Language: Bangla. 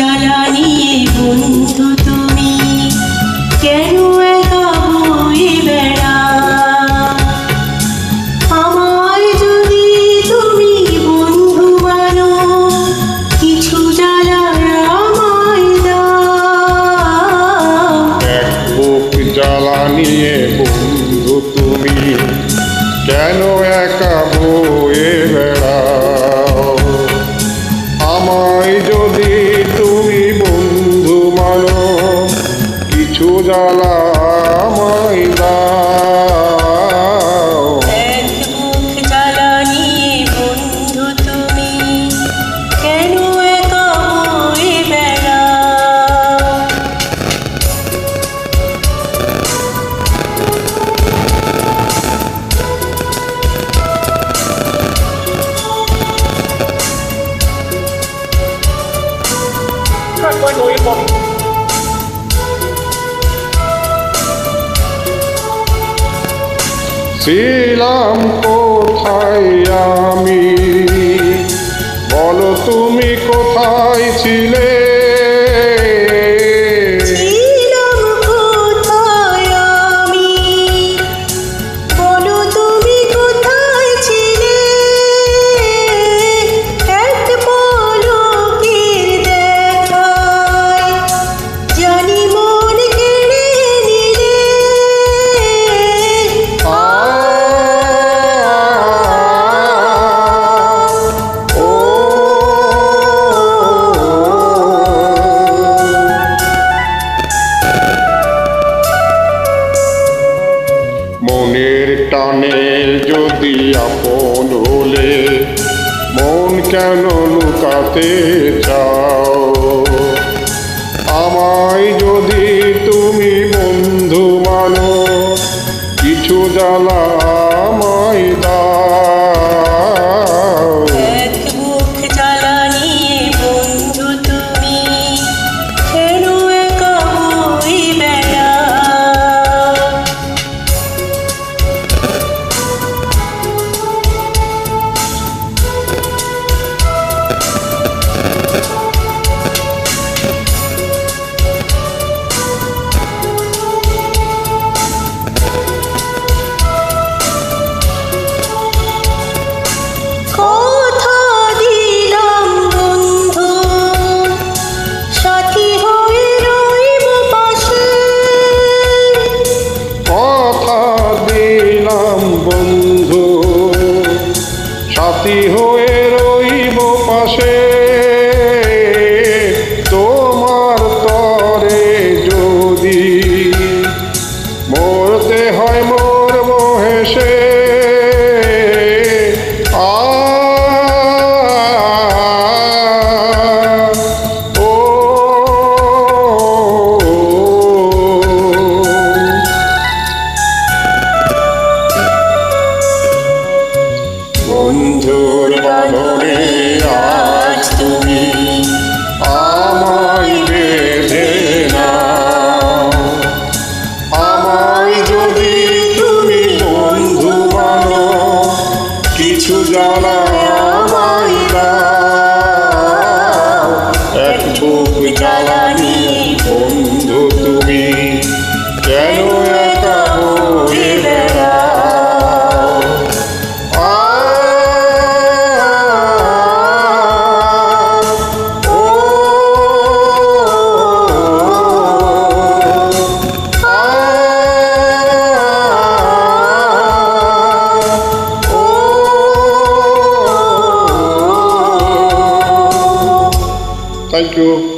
জ্বালা নিয়ে বন্ধু তুমি কেন একা বয়ে বেড়াও? আমায় যদি তুমি বন্ধু মানো, কিছু জ্বালা আমায় দাও। এক বুক জ্বালা নিয়ে বন্ধু তুমি কেন একা বয়ে বেড়াও? আমায় যদি তুমি বন্ধু মানো, কিছু জ্বালা আমায় দাও। এক বুক জ্বালা নিয়ে বন্ধু তুমি কেন একা বয়ে বেড়াও? ছিলাম কোথায় আমি, বলো তুমি কোথায় ছিলে? ছিলাম কোথায় আমি, বলো তুমি কোথায় ছিলে? এক পলকের দেখায় জানি মন কেড়ে নিলে। মনের টানে যদি আপন হলে, মন কেন লুকাতে চাও? আমায় যদি তুমি বন্ধু মানো, কিছু জ্বালা আমায় দাও। এক বুক জ্বালা নিয়ে বন্ধু তুমি কেন একা বয়ে বেড়াও? কথা দিলাম বন্ধু, সাথী হয়ে রইব পাশে। কথা দিলাম বন্ধু, সাথী হয়ে রইব পাশে। তোমার তরে যদি মরতে হয় মরব হেসে। বন্ধুর বাঁধনে আজ তুমি আমায় বেঁধে নাও। আমায় যদি তুমি বন্ধু মানো, কিছু জ্বালা আমায় দাও। এক বুক জ্বালা নিয়ে বন্ধু তুমি কেন একা বয়ে বেড়াও? Thank you.